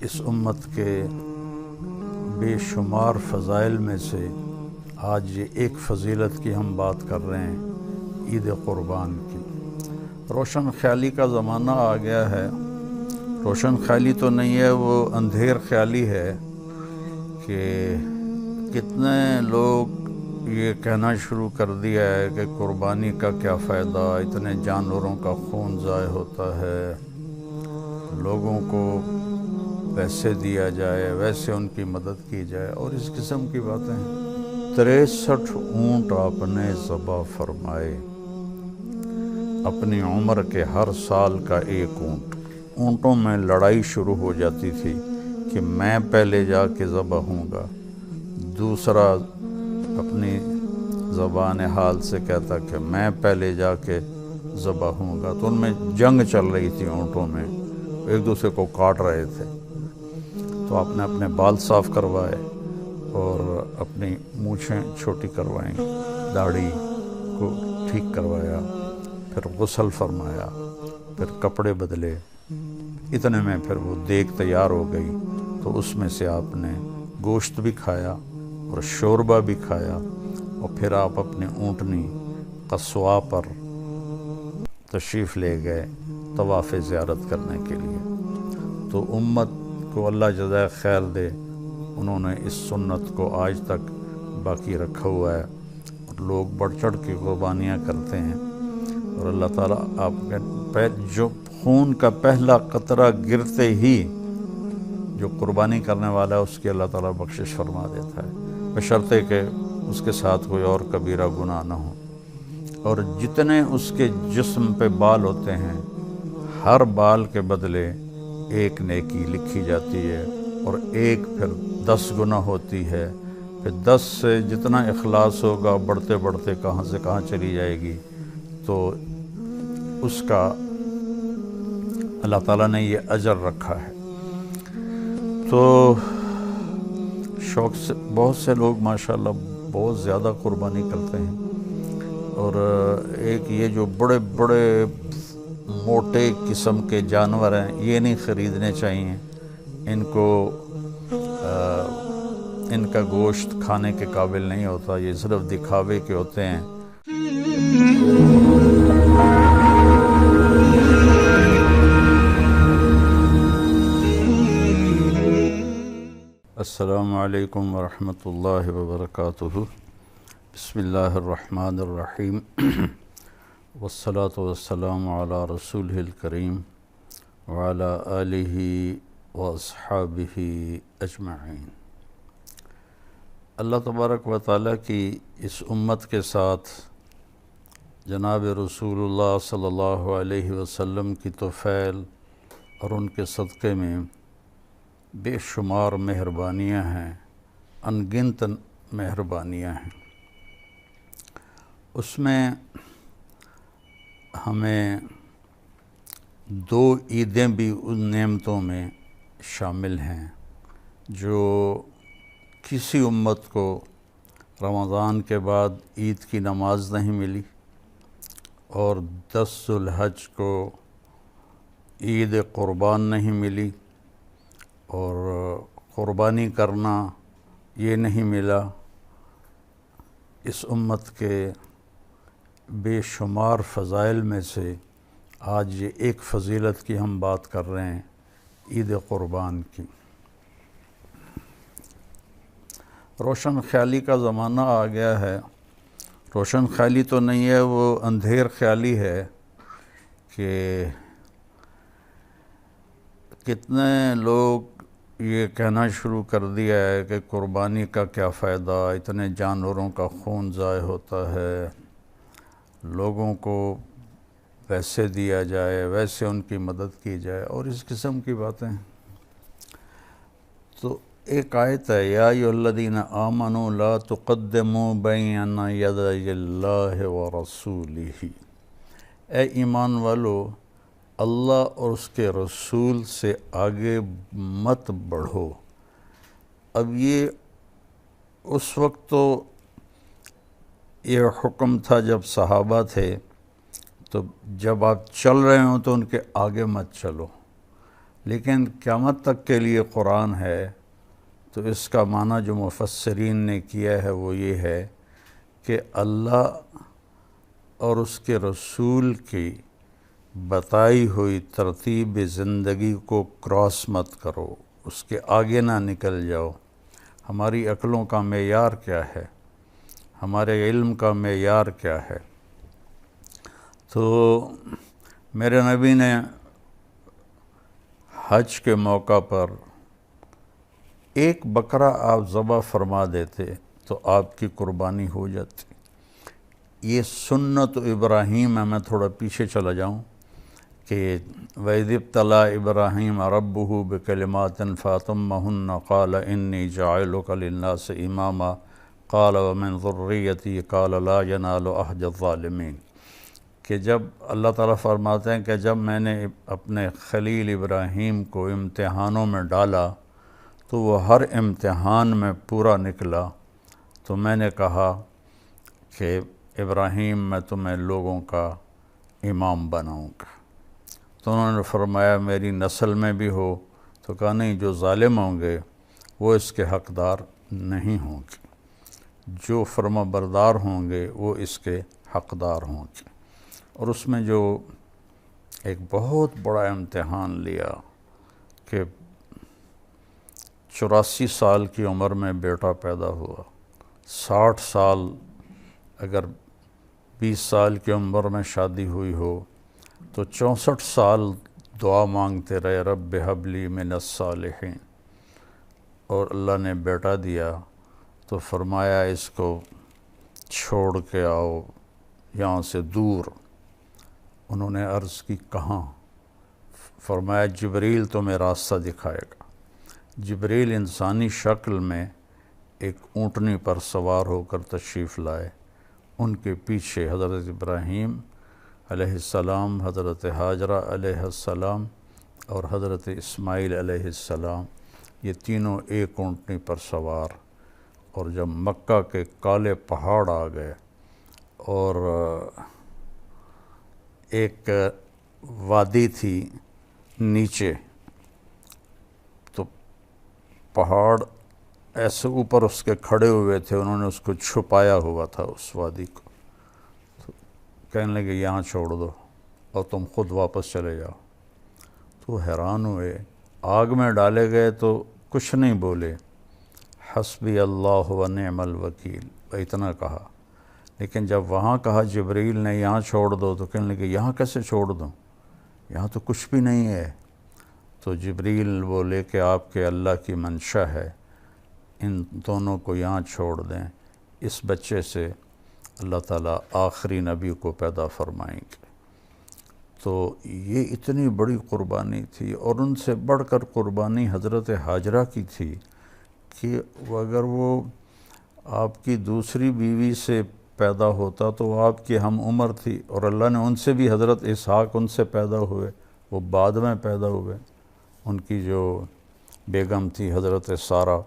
اس امت کے بے شمار فضائل میں سے آج یہ ایک فضیلت کی ہم بات کر رہے ہیں، عید قربان کی۔ روشن خیالی کا زمانہ آ گیا ہے۔ روشن خیالی تو نہیں ہے، وہ اندھیر خیالی ہے کہ کتنے لوگ یہ کہنا شروع کر دیا ہے کہ قربانی کا کیا فائدہ، اتنے جانوروں کا خون ضائع ہوتا ہے، لوگوں کو ویسے دیا جائے، ویسے ان کی مدد کی جائے، اور اس قسم کی باتیں۔ 63 اونٹ آپ نے ذبح فرمائے، اپنی عمر کے ہر سال کا ایک اونٹ۔ اونٹوں میں لڑائی شروع ہو جاتی تھی کہ میں پہلے جا کے ذبح ہوں گا، دوسرا اپنی زبان حال سے کہتا کہ میں پہلے جا کے ذبح ہوں گا، تو ان میں جنگ چل رہی تھی، اونٹوں میں ایک دوسرے کو کاٹ رہے تھے۔ تو آپ نے اپنے بال صاف کروائے اور اپنی مونچھیں چھوٹی کروائیں، داڑھی کو ٹھیک کروایا، پھر غسل فرمایا، پھر کپڑے بدلے، اتنے میں پھر وہ دیگ تیار ہو گئی۔ تو اس میں سے آپ نے گوشت بھی کھایا اور شوربہ بھی کھایا، اور پھر آپ اپنے اونٹنی قصواء پر تشریف لے گئے طواف زیارت کرنے کے لیے۔ تو امت کو اللہ جزائے خیر دے، انہوں نے اس سنت کو آج تک باقی رکھا ہوا ہے، اور لوگ بڑھ چڑھ کے قربانیاں کرتے ہیں، اور اللہ تعالیٰ آپ کے جو خون کا پہلا قطرہ گرتے ہی جو قربانی کرنے والا ہے اس کی اللہ تعالیٰ بخشش فرما دیتا ہے، بشرطے کہ اس کے ساتھ کوئی اور کبیرہ گناہ نہ ہو۔ اور جتنے اس کے جسم پہ بال ہوتے ہیں، ہر بال کے بدلے ایک نیکی لکھی جاتی ہے، اور ایک پھر 10 گنا ہوتی ہے، پھر 10 سے جتنا اخلاص ہوگا بڑھتے بڑھتے کہاں سے کہاں چلی جائے گی۔ تو اس کا اللہ تعالیٰ نے یہ اجر رکھا ہے۔ تو شوق سے بہت سے لوگ ماشاءاللہ بہت زیادہ قربانی کرتے ہیں، اور ایک یہ جو بڑے بڑے موٹے قسم کے جانور ہیں یہ نہیں خریدنے چاہیے، ان کو ان کا گوشت کھانے کے قابل نہیں ہوتا، یہ صرف دکھاوے کے ہوتے ہیں۔ السلام علیکم ورحمۃ اللہ وبرکاتہ۔ بسم اللہ الرحمن الرحیم، والصلاة والسلام علی رسولہ الکریم وعلی آلہ واصحابہ اجمعین۔ اللہ تبارک و تعالیٰ کی اس امت کے ساتھ جناب رسول اللہ صلی اللہ علیہ وسلم کی طفیل اور ان کے صدقے میں بے شمار مہربانیاں ہیں، ان گنت مہربانیاں ہیں۔ اس میں ہمیں 2 عیدیں بھی ان نعمتوں میں شامل ہیں جو کسی امت کو رمضان کے بعد عید کی نماز نہیں ملی، اور 10 ذو الحج کو عید قربان نہیں ملی، اور قربانی کرنا یہ نہیں ملا۔ اس امت کے بے شمار فضائل میں سے آج یہ ایک فضیلت کی ہم بات کر رہے ہیں، عید قربان کی۔ روشن خیالی کا زمانہ آ گیا ہے۔ روشن خیالی تو نہیں ہے، وہ اندھیر خیالی ہے کہ کتنے لوگ یہ کہنا شروع کر دیا ہے کہ قربانی کا کیا فائدہ، اتنے جانوروں کا خون ضائع ہوتا ہے، لوگوں کو ویسے دیا جائے، ویسے ان کی مدد کی جائے، اور اس قسم کی باتیں۔ تو ایک آیت ہے، یا ایھا الذین آمنوا لا تقدموا بین یدی اللہ ورسولہ، اے ایمان والو اللہ اور اس کے رسول سے آگے مت بڑھو۔ اب یہ اس وقت تو یہ حکم تھا جب صحابہ تھے، تو جب آپ چل رہے ہوں تو ان کے آگے مت چلو، لیکن قیامت تک کے لیے قرآن ہے، تو اس کا معنی جو مفسرین نے کیا ہے وہ یہ ہے کہ اللہ اور اس کے رسول کی بتائی ہوئی ترتیب زندگی کو کراس مت کرو، اس کے آگے نہ نکل جاؤ۔ ہماری عقلوں کا معیار کیا ہے، ہمارے علم کا معیار کیا ہے؟ تو میرے نبی نے حج کے موقع پر ایک بکرا آپ ذبح فرما دیتے تو آپ کی قربانی ہو جاتی۔ یہ سنت ابراہیم ہے۔ میں تھوڑا پیچھے چلا جاؤں کہ وَإِذِ ابْتَلَىٰ إِبْرَاهِيمَ رَبُّهُ بِكَلِمَاتٍ فَأَتَمَّهُنَّ قَالَ إِنِّي جَاعِلُكَ لِلنَّاسِ إِمَامًا قَالَ وَمِنْ ذُرِّيَّتِي قَالَ لَا يَنَالُ عَهْدِ الظَّالِمِينَ، کہ جب اللہ تعالیٰ فرماتے ہیں کہ جب میں نے اپنے خلیل ابراہیم کو امتحانوں میں ڈالا تو وہ ہر امتحان میں پورا نکلا، تو میں نے کہا کہ ابراہیم میں تمہیں لوگوں کا امام بناؤں گا۔ تو انہوں نے فرمایا میری نسل میں بھی ہو، تو کہا نہیں، جو ظالم ہوں گے وہ اس کے حقدار نہیں ہوں گے، جو فرما بردار ہوں گے وہ اس کے حقدار ہوں گے۔ اور اس میں جو ایک بہت بڑا امتحان لیا کہ 84 سال کی عمر میں بیٹا پیدا ہوا، 60 سال اگر 20 سال کی عمر میں شادی ہوئی ہو تو 64 سال دعا مانگتے رہے رب ہب لی من الصالحین، اور اللہ نے بیٹا دیا تو فرمایا اس کو چھوڑ کے آؤ یہاں سے دور۔ انہوں نے عرض کی کہاں؟ فرمایا جبریل تمہیں راستہ دکھائے گا۔ جبریل انسانی شکل میں ایک اونٹنی پر سوار ہو کر تشریف لائے، ان کے پیچھے حضرت ابراہیم علیہ السلام، حضرت حاجرہ علیہ السلام اور حضرت اسماعیل علیہ السلام، یہ تینوں ایک اونٹنی پر سوار۔ اور جب مکہ کے کالے پہاڑ آ گئے اور ایک وادی تھی نیچے، تو پہاڑ ایسے اوپر اس کے کھڑے ہوئے تھے، انہوں نے اس کو چھپایا ہوا تھا اس وادی کو، تو کہنے لگے یہاں چھوڑ دو اور تم خود واپس چلے جاؤ۔ تو حیران ہوئے، آگ میں ڈالے گئے تو کچھ نہیں بولے، حسبی اللہ و نعم الوکیل اتنا کہا، لیکن جب وہاں کہا جبریل نے یہاں چھوڑ دو تو کہنے لگے یہاں کیسے چھوڑ دوں، یہاں تو کچھ بھی نہیں ہے۔ تو جبریل بولے کہ آپ کے اللہ کی منشا ہے، ان دونوں کو یہاں چھوڑ دیں، اس بچے سے اللہ تعالیٰ آخری نبی کو پیدا فرمائیں گے۔ تو یہ اتنی بڑی قربانی تھی، اور ان سے بڑھ کر قربانی حضرت حاجرہ کی تھی کہ اگر وہ آپ کی دوسری بیوی سے پیدا ہوتا تو وہ آپ کی ہم عمر تھی، اور اللہ نے ان سے بھی حضرت اسحاق ان سے پیدا ہوئے، وہ بعد میں پیدا ہوئے۔ ان کی جو بیگم تھی حضرت سارہ،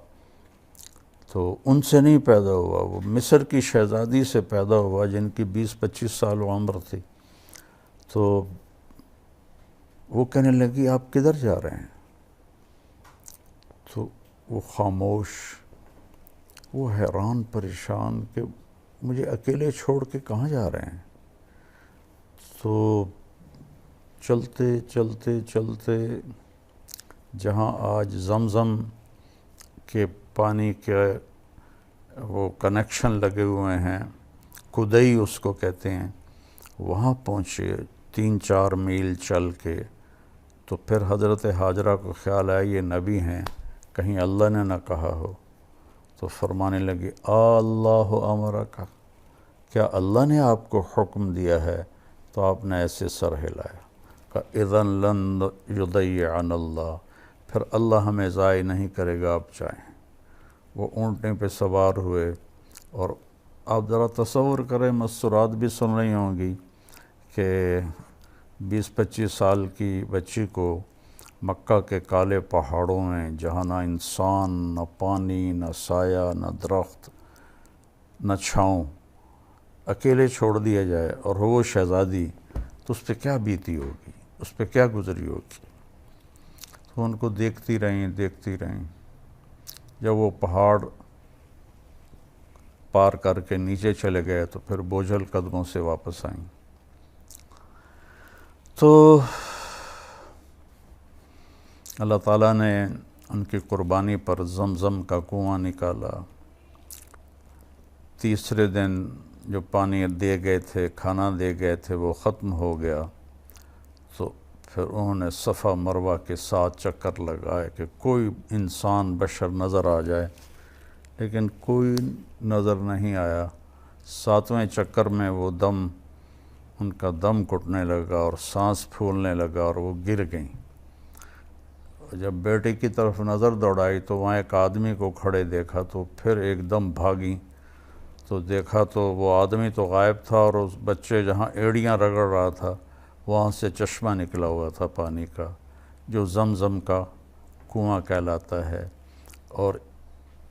تو ان سے نہیں پیدا ہوا، وہ مصر کی شہزادی سے پیدا ہوا جن کی 20-25 سال عمر تھی۔ تو وہ کہنے لگی آپ کدھر جا رہے ہیں؟ تو وہ خاموش، وہ حیران پریشان کہ مجھے اکیلے چھوڑ کے کہاں جا رہے ہیں؟ تو چلتے چلتے چلتے جہاں آج زمزم کے پانی کے وہ کنیکشن لگے ہوئے ہیں، کدئی اس کو کہتے ہیں، وہاں پہنچے 3-4 میل چل کے۔ تو پھر حضرت حاجرہ کو خیال آیا یہ نبی ہیں، کہیں اللہ نے نہ کہا ہو، تو فرمانے لگی اللہ امرک، کیا اللہ نے آپ کو حکم دیا ہے؟ تو آپ نے ایسے سر ہلایا کہ اذن لن یضیعنا اللہ، پھر اللہ ہمیں ضائع نہیں کرے گا، آپ چاہیں۔ وہ اونٹنے پہ سوار ہوئے، اور آپ ذرا تصور کریں، مسرات بھی سن رہی ہوں گی کہ 20-25 سال کی بچی کو مکہ کے کالے پہاڑوں میں، جہاں نہ انسان، نہ پانی، نہ سایہ، نہ درخت، نہ چھاؤں، اکیلے چھوڑ دیا جائے، اور وہ شہزادی، تو اس پہ کیا بیتی ہوگی، اس پہ کیا گزری ہوگی۔ تو ان کو دیکھتی رہیں دیکھتی رہیں. جب وہ پہاڑ پار کر کے نیچے چلے گئے تو پھر بوجھل قدموں سے واپس آئیں. تو اللہ تعالیٰ نے ان کی قربانی پر زمزم کا کنواں نکالا. تیسرے دن جو پانی دے گئے تھے، کھانا دے گئے تھے، وہ ختم ہو گیا. تو پھر انہوں نے صفا مروہ کے 7 چکر لگائے کہ کوئی انسان بشر نظر آ جائے، لیکن کوئی نظر نہیں آیا. 7ویں چکر میں وہ ان کا دم گھٹنے لگا اور سانس پھولنے لگا اور وہ گر گئیں. جب بیٹے کی طرف نظر دوڑائی تو وہاں ایک آدمی کو کھڑے دیکھا، تو پھر ایک دم بھاگیں تو دیکھا تو وہ آدمی تو غائب تھا، اور اس بچے جہاں ایڑیاں رگڑ رہا تھا وہاں سے چشمہ نکلا ہوا تھا پانی کا، جو زمزم کا کنواں کہلاتا ہے. اور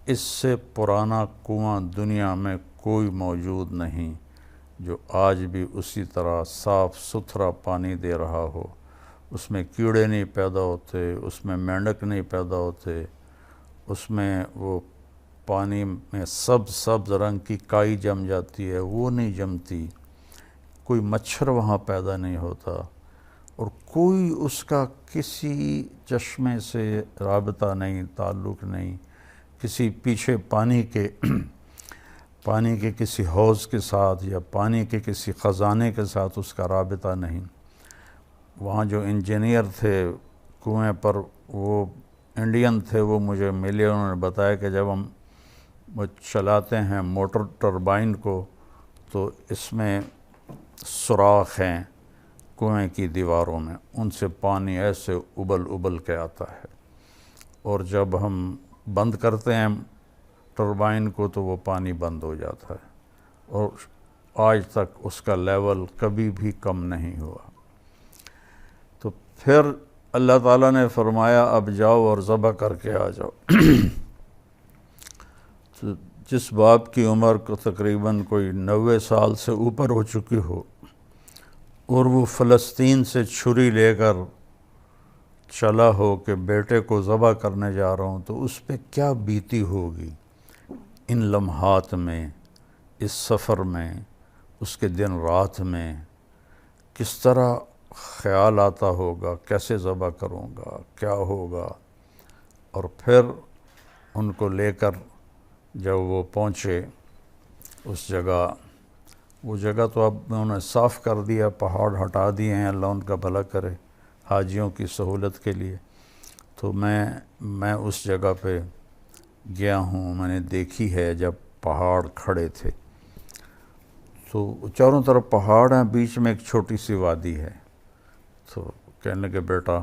اس سے پرانا کنواں دنیا میں کوئی موجود نہیں جو آج بھی اسی طرح صاف ستھرا پانی دے رہا ہو. اس میں کیڑے نہیں پیدا ہوتے، اس میں مینڈک نہیں پیدا ہوتے، اس میں وہ پانی میں سبز رنگ کی کائی جم جاتی ہے، وہ نہیں جمتی. کوئی مچھر وہاں پیدا نہیں ہوتا، اور کوئی اس کا کسی چشمے سے رابطہ نہیں، تعلق نہیں، کسی پیچھے پانی کے کسی حوض کے ساتھ یا پانی کے کسی خزانے کے ساتھ اس کا رابطہ نہیں. وہاں جو انجینئر تھے کنویں پر، وہ انڈین تھے، وہ مجھے ملے. انہوں نے بتایا کہ جب ہم چلاتے ہیں موٹر ٹربائن کو تو اس میں سوراخ ہیں کنویں کی دیواروں میں، ان سے پانی ایسے ابل کے آتا ہے. اور جب ہم بند کرتے ہیں ٹربائن کو تو وہ پانی بند ہو جاتا ہے، اور آج تک اس کا لیول کبھی بھی کم نہیں ہوا. تو پھر اللہ تعالیٰ نے فرمایا اب جاؤ اور ذبح کر کے آ جاؤ. تو جس باپ کی عمر کو تقریباً کوئی 90 سال سے اوپر ہو چکی ہو، اور وہ فلسطین سے چھری لے کر چلا ہو کہ بیٹے کو ذبح کرنے جا رہا ہوں، تو اس پہ کیا بیتی ہوگی ان لمحات میں، اس سفر میں، اس کے دن رات میں. کس طرح خیال آتا ہوگا، کیسے ذبح کروں گا، کیا ہوگا. اور پھر ان کو لے کر جب وہ پہنچے اس جگہ، وہ جگہ تو اب انہوں نے صاف کر دیا، پہاڑ ہٹا دیے ہیں، اللہ ان کا بھلا کرے، حاجیوں کی سہولت کے لیے. تو میں اس جگہ پہ گیا ہوں، میں نے دیکھی ہے جب پہاڑ کھڑے تھے. تو چاروں طرف پہاڑ ہیں، بیچ میں ایک چھوٹی سی وادی ہے. تو کہنے لگے بیٹا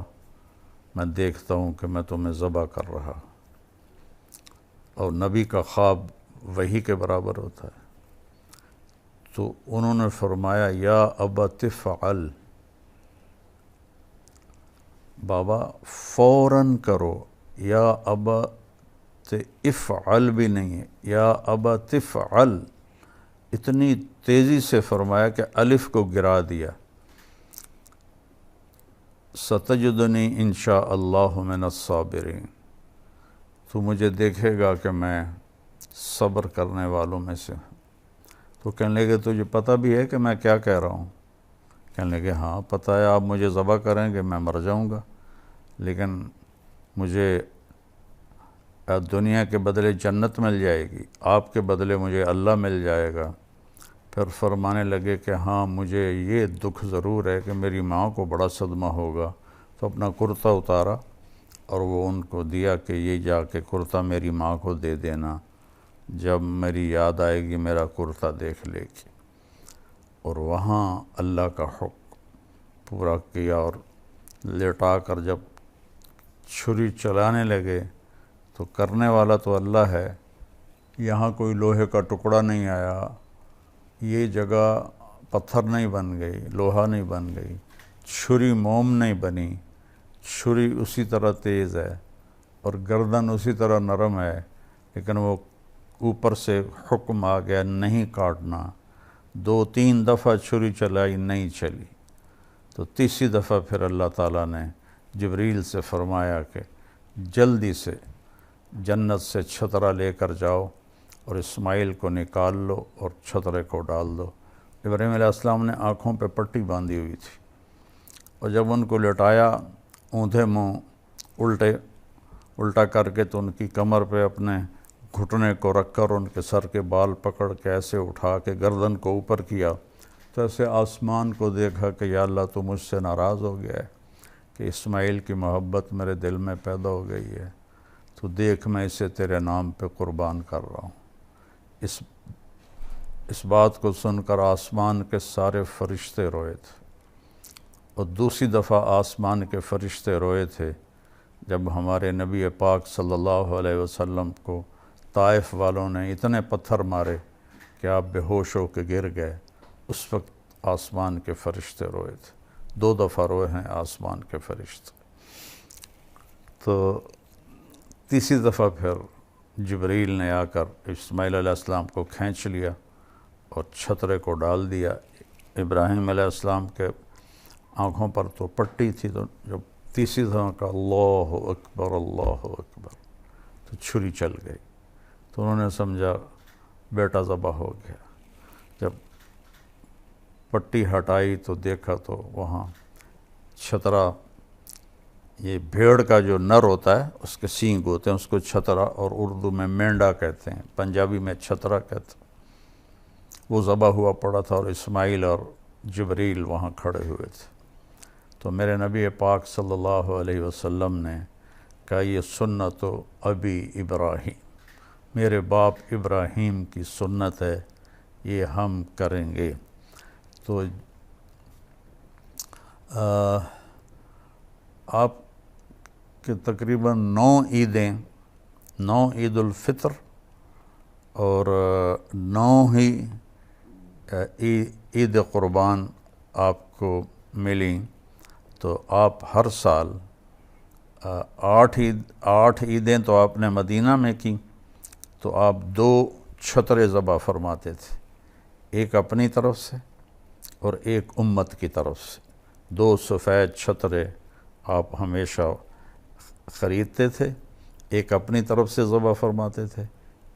میں دیکھتا ہوں کہ میں تمہیں ذبح کر رہا. اور نبی کا خواب وحی کے برابر ہوتا ہے. تو انہوں نے فرمایا یا ابت افعل، بابا فوراً کرو. یا ابت افعل بھی نہیں ہے، یا ابت افعل، اتنی تیزی سے فرمایا کہ الف کو گرا دیا. ستجدنی انشاء اللہ من الصابرین، تو مجھے دیکھے گا کہ میں صبر کرنے والوں میں سے ہوں. تو کہنے لگے تجھے پتہ بھی ہے کہ میں کیا کہہ رہا ہوں؟ کہنے لگے ہاں پتہ ہے، آپ مجھے ذبح کریں گے میں مر جاؤں گا، لیکن مجھے دنیا کے بدلے جنت مل جائے گی، آپ کے بدلے مجھے اللہ مل جائے گا. پھر فرمانے لگے کہ ہاں مجھے یہ دکھ ضرور ہے کہ میری ماں کو بڑا صدمہ ہوگا. تو اپنا کرتا اتارا اور وہ ان کو دیا کہ یہ جا کے کرتا میری ماں کو دے دینا، جب میری یاد آئے گی میرا کرتا دیکھ لے گی. اور وہاں اللہ کا حکم پورا کیا، اور لٹا کر جب چھری چلانے لگے تو کرنے والا تو اللہ ہے. یہاں کوئی لوہے کا ٹکڑا نہیں آیا، یہ جگہ پتھر نہیں بن گئی، لوہا نہیں بن گئی، چھری موم نہیں بنی. چھری اسی طرح تیز ہے اور گردن اسی طرح نرم ہے، لیکن وہ اوپر سے حکم آ گیا نہیں کاٹنا. 2-3 دفعہ چھری چلائی نہیں چلی، تو تیسری دفعہ پھر اللہ تعالیٰ نے جبریل سے فرمایا کہ جلدی سے جنت سے چھترا لے کر جاؤ اور اسماعیل کو نکال لو اور چھترے کو ڈال دو۔ ابراہیم علیہ السلام نے آنکھوں پہ پٹی باندھی ہوئی تھی، اور جب ان کو لٹایا اوندھے منہ الٹا کر کے، تو ان کی کمر پہ اپنے گھٹنے کو رکھ کر ان کے سر کے بال پکڑ کے ایسے اٹھا کے گردن کو اوپر کیا، تو ایسے آسمان کو دیکھا کہ یا اللہ تو مجھ سے ناراض ہو گیا ہے کہ اسماعیل کی محبت میرے دل میں پیدا ہو گئی ہے، تو دیکھ میں اسے تیرے نام پہ قربان کر رہا ہوں۔ اس بات کو سن کر آسمان کے سارے فرشتے روئے تھے، اور دوسری دفعہ آسمان کے فرشتے روئے تھے جب ہمارے نبی پاک صلی اللہ علیہ وسلم کو طائف والوں نے اتنے پتھر مارے کہ آپ بے ہوش ہو کے گر گئے۔ اس وقت آسمان کے فرشتے روئے تھے، 2 دفعہ روئے ہیں آسمان کے فرشتے۔ تو تیسری دفعہ پھر جبریل نے آ کر اسماعیل علیہ السلام کو کھینچ لیا اور چھترے کو ڈال دیا۔ ابراہیم علیہ السلام کے آنکھوں پر تو پٹی تھی، تو جب تیسری دفعہ کا اللہ اکبر اللہ اکبر، تو چھری چل گئی، تو انہوں نے سمجھا بیٹا ذبح ہو گیا۔ جب پٹی ہٹائی تو دیکھا تو وہاں چھترا، یہ بھیڑ کا جو نر ہوتا ہے اس کے سینگ ہوتے ہیں، اس کو چھترا، اور اردو میں مینڈا کہتے ہیں، پنجابی میں چھترا کہتے ہیں، وہ ذبح ہوا پڑا تھا، اور اسماعیل اور جبریل وہاں کھڑے ہوئے تھے۔ تو میرے نبی پاک صلی اللہ علیہ وسلم نے کہا یہ سنت ابی ابراہیم، میرے باپ ابراہیم کی سنت ہے، یہ ہم کریں گے۔ تو آپ کے تقریباً 9 عیدیں، 9 عید الفطر اور 9 ہی عید قربان آپ کو ملیں، تو آپ ہر سال 8 عیدیں تو آپ نے مدینہ میں کی، تو آپ 2 چھترے ذبح فرماتے تھے، ایک اپنی طرف سے اور ایک امت کی طرف سے۔ 2 سفید چھترے آپ ہمیشہ خریدتے تھے، ایک اپنی طرف سے ذبح فرماتے تھے،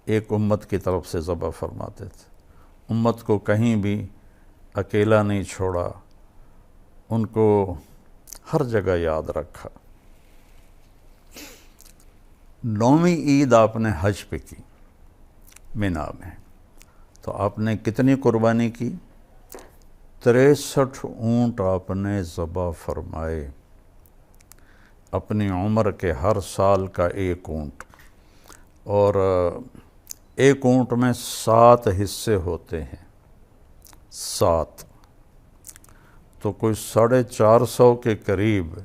ایک امت کی طرف سے ذبح فرماتے تھے۔ امت کو کہیں بھی اکیلا نہیں چھوڑا، ان کو ہر جگہ یاد رکھا۔ 9ویں عید آپ نے حج پہ کی مینا میں، تو آپ نے کتنی قربانی کی؟ 63 اونٹ آپ نے ذبح فرمائے، اپنی عمر کے ہر سال کا 1 اونٹ، اور 1 اونٹ میں 7 حصے ہوتے ہیں، 7، تو کوئی 450 کے قریب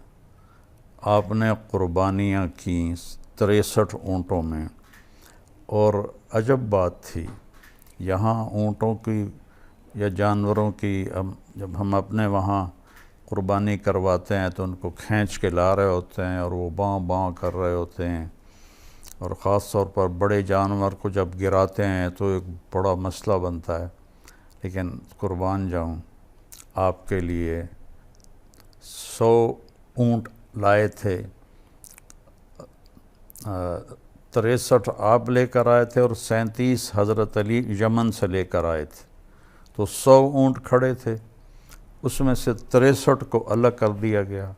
آپ نے قربانیاں کیں 63 اونٹوں میں۔ اور عجب بات تھی، یہاں اونٹوں کی یا جانوروں کی جب ہم اپنے وہاں قربانی کرواتے ہیں تو ان کو کھینچ کے لا رہے ہوتے ہیں اور وہ باں باں کر رہے ہوتے ہیں، اور خاص طور پر بڑے جانور کو جب گراتے ہیں تو ایک بڑا مسئلہ بنتا ہے۔ لیکن قربان جاؤں، آپ کے لیے 100 اونٹ لائے تھے، 63 آپ لے کر آئے تھے، اور 37 حضرت علی یمن سے لے کر آئے تھے، تو 100 اونٹ کھڑے تھے، اس میں سے 63 کو الگ کر دیا گیا،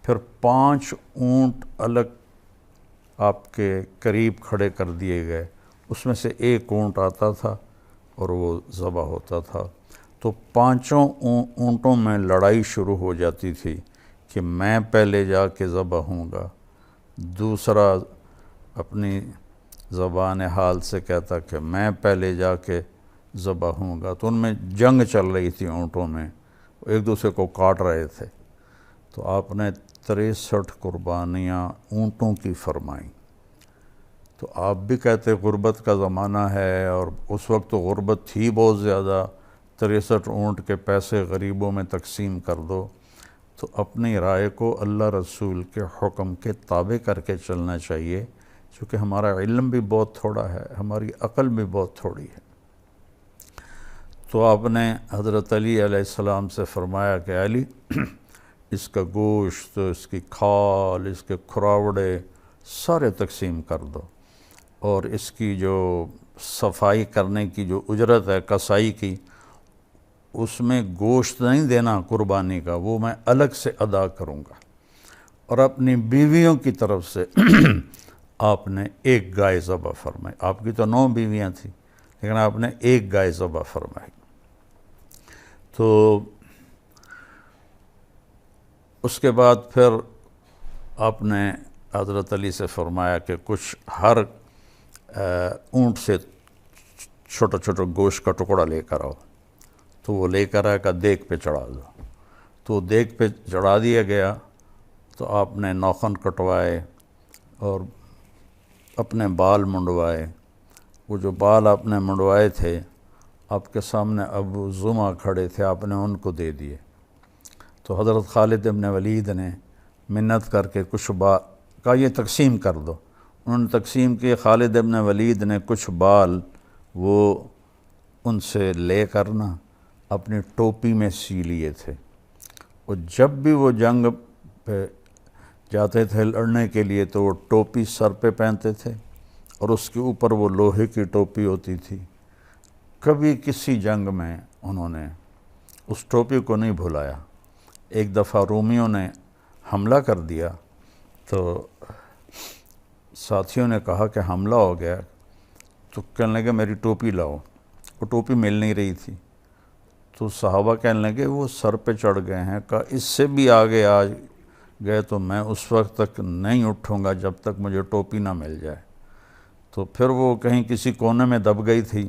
پھر 5 اونٹ الگ آپ کے قریب کھڑے کر دیے گئے، اس میں سے 1 اونٹ آتا تھا اور وہ ذبح ہوتا تھا۔ تو 5 اونٹوں میں لڑائی شروع ہو جاتی تھی کہ میں پہلے جا کے ذبح ہوں گا، دوسرا اپنی زبان حال سے کہتا کہ میں پہلے جا کے ذبح ہوں گا، تو ان میں جنگ چل رہی تھی، اونٹوں میں ایک دوسرے کو کاٹ رہے تھے۔ تو آپ نے 63 قربانیاں اونٹوں کی فرمائیں۔ تو آپ بھی کہتے غربت کا زمانہ ہے، اور اس وقت تو غربت تھی بہت زیادہ، 63 اونٹ کے پیسے غریبوں میں تقسیم کر دو۔ تو اپنی رائے کو اللہ رسول کے حکم کے تابع کر کے چلنا چاہیے، چونکہ ہمارا علم بھی بہت تھوڑا ہے، ہماری عقل بھی بہت تھوڑی ہے۔ تو آپ نے حضرت علی علیہ السلام سے فرمایا کہ علی، اس کا گوشت، اس کی کھال، اس کے کھراوڑے سارے تقسیم کر دو، اور اس کی جو صفائی کرنے کی جو اجرت ہے کسائی کی، اس میں گوشت نہیں دینا قربانی کا، وہ میں الگ سے ادا کروں گا۔ اور اپنی بیویوں کی طرف سے آپ نے ایک گائے ذبح فرمائی۔ آپ کی تو 9 بیویاں تھیں، لیکن آپ نے ایک گائے ذبح فرمائی۔ تو اس کے بعد پھر آپ نے حضرت علی سے فرمایا کہ کچھ ہر اونٹ سے چھوٹا چھوٹا گوشت کا ٹکڑا لے کر آؤ۔ تو وہ لے کر آیا کہ دیگ پہ چڑھا دو۔ تو دیگ پہ چڑھا دیا گیا۔ تو آپ نے ناخن کٹوائے اور اپنے بال منڈوائے۔ وہ جو بال آپ نے منڈوائے تھے، آپ کے سامنے ابو زمع کھڑے تھے، آپ نے ان کو دے دیے۔ تو حضرت خالد ابن ولید نے منت کر کے کچھ بال کا یہ تقسیم کر دو، انہوں نے تقسیم کیے۔ خالد ابن ولید نے کچھ بال وہ ان سے لے کر نا اپنی ٹوپی میں سی لیے تھے، اور جب بھی وہ جنگ پہ جاتے تھے لڑنے کے لیے تو وہ ٹوپی سر پہ پہنتے تھے، اور اس کے اوپر وہ لوہے کی ٹوپی ہوتی تھی۔ کبھی کسی جنگ میں انہوں نے اس ٹوپی کو نہیں بھلایا۔ ایک دفعہ رومیوں نے حملہ کر دیا تو ساتھیوں نے کہا کہ حملہ ہو گیا، تو کہنے لگے میری ٹوپی لاؤ۔ وہ ٹوپی مل نہیں رہی تھی، تو صحابہ کہنے لگے وہ سر پہ چڑھ گئے ہیں، کہا اس سے بھی آگے آ گئے تو میں اس وقت تک نہیں اٹھوں گا جب تک مجھے ٹوپی نہ مل جائے۔ تو پھر وہ کہیں کسی کونے میں دب گئی تھی،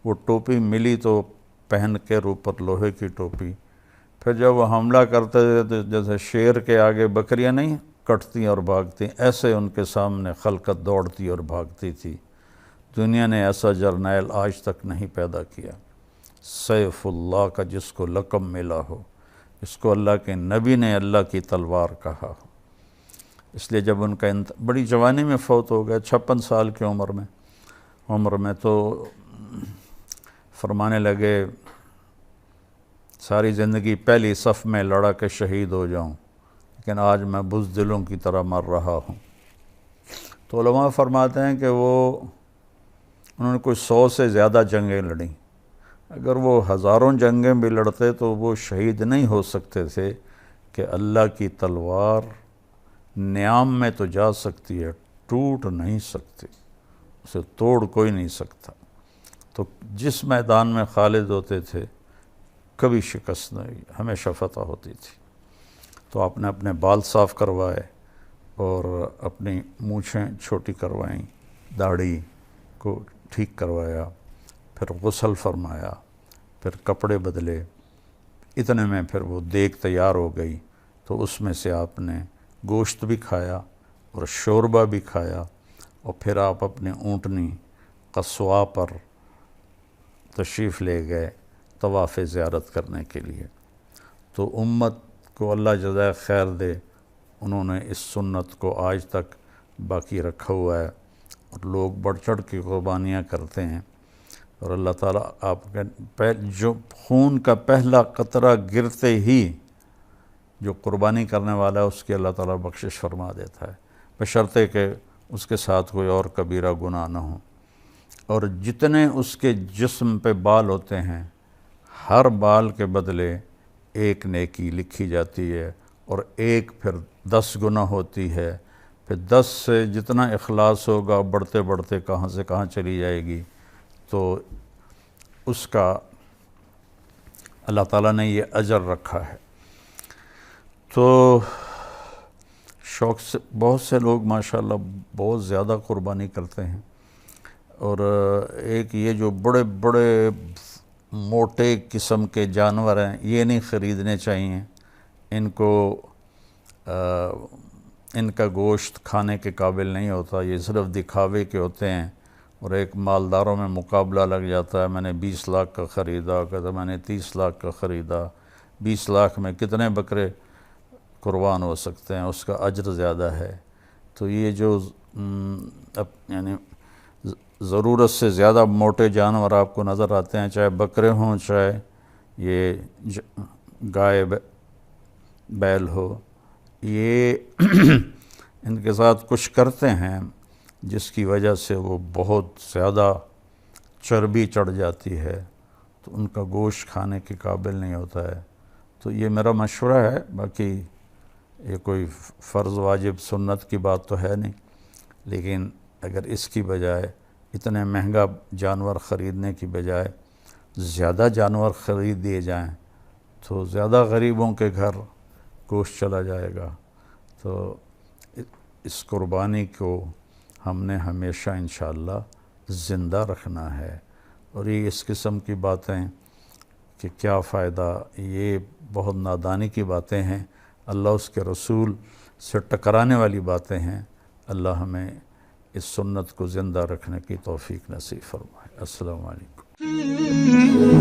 وہ ٹوپی ملی تو پہن کے اوپر لوہے کی ٹوپی۔ پھر جب وہ حملہ کرتے تھے تو جیسے شیر کے آگے بکریاں نہیں کٹتی اور بھاگتی، ایسے ان کے سامنے خلقت دوڑتی اور بھاگتی تھی۔ دنیا نے ایسا جرنیل آج تک نہیں پیدا کیا، سیف اللہ کا جس کو لقب ملا ہو، اس کو اللہ کے نبی نے اللہ کی تلوار کہا ہو۔ اس لیے جب ان کا بڑی جوانی میں فوت ہو گئے، 56 سال کی عمر میں تو فرمانے لگے ساری زندگی پہلی صف میں لڑا کے شہید ہو جاؤں، لیکن آج میں بزدلوں کی طرح مر رہا ہوں۔ تو علماء فرماتے ہیں کہ انہوں نے کوئی 100 سے زیادہ جنگیں لڑیں، اگر وہ ہزاروں جنگیں بھی لڑتے تو وہ شہید نہیں ہو سکتے تھے کہ اللہ کی تلوار نیام میں تو جا سکتی ہے، ٹوٹ نہیں سکتی، اسے توڑ کوئی نہیں سکتا۔ تو جس میدان میں خالد ہوتے تھے کبھی شکست نہیں، ہمیشہ فتح ہوتی تھی۔ تو آپ نے اپنے بال صاف کروائے اور اپنی مونچھیں چھوٹی کروائیں، داڑھی کو ٹھیک کروایا، پھر غسل فرمایا، پھر کپڑے بدلے۔ اتنے میں پھر وہ دیگ تیار ہو گئی، تو اس میں سے آپ نے گوشت بھی کھایا اور شوربہ بھی کھایا، اور پھر آپ اپنے اونٹنی قصواء پر تشریف لے گئے طواف زیارت کرنے کے لیے۔ تو امت کو اللہ جزائے خیر دے، انہوں نے اس سنت کو آج تک باقی رکھا ہوا ہے، اور لوگ بڑھ چڑھ کے قربانیاں کرتے ہیں، اور اللہ تعالیٰ آپ کے جو خون کا پہلا قطرہ گرتے ہی جو قربانی کرنے والا ہے اس کی اللہ تعالیٰ بخشش فرما دیتا ہے، بشرطے کہ اس کے ساتھ کوئی اور کبیرہ گناہ نہ ہو۔ اور جتنے اس کے جسم پہ بال ہوتے ہیں، ہر بال کے بدلے ایک نیکی لکھی جاتی ہے، اور ایک پھر 10 گنا ہوتی ہے، پھر 10 سے جتنا اخلاص ہوگا بڑھتے بڑھتے کہاں سے کہاں چلی جائے گی۔ تو اس کا اللہ تعالیٰ نے یہ اجر رکھا ہے۔ تو شوق سے بہت سے لوگ ماشاءاللہ بہت زیادہ قربانی کرتے ہیں، اور ایک یہ جو بڑے بڑے موٹے قسم کے جانور ہیں یہ نہیں خریدنے چاہیے، ان کا گوشت کھانے کے قابل نہیں ہوتا، یہ صرف دکھاوے کے ہوتے ہیں، اور ایک مالداروں میں مقابلہ لگ جاتا ہے، میں نے 20 لاکھ کا خریدا، کہتا میں نے 30 لاکھ کا خریدا۔ 20 لاکھ میں کتنے بکرے قربان ہو سکتے ہیں، اس کا اجر زیادہ ہے۔ تو یہ جو یعنی ضرورت سے زیادہ موٹے جانور آپ کو نظر آتے ہیں، چاہے بکرے ہوں چاہے یہ گائے بیل ہو، یہ ان کے ساتھ کچھ کرتے ہیں جس کی وجہ سے وہ بہت زیادہ چربی چڑھ جاتی ہے، تو ان کا گوشت کھانے کے قابل نہیں ہوتا ہے۔ تو یہ میرا مشورہ ہے، باقی یہ کوئی فرض واجب سنت کی بات تو ہے نہیں، لیکن اگر اس کی بجائے اتنے مہنگا جانور خریدنے کی بجائے زیادہ جانور خرید دیے جائیں تو زیادہ غریبوں کے گھر گوشت چلا جائے گا۔ تو اس قربانی کو ہم نے ہمیشہ انشاءاللہ زندہ رکھنا ہے، اور یہ اس قسم کی باتیں کہ کیا فائدہ، یہ بہت نادانی کی باتیں ہیں، اللہ اس کے رسول سے ٹکرانے والی باتیں ہیں۔ اللہ ہمیں اس سنت کو زندہ رکھنے کی توفیق نصیب فرمائے۔ السلام علیکم۔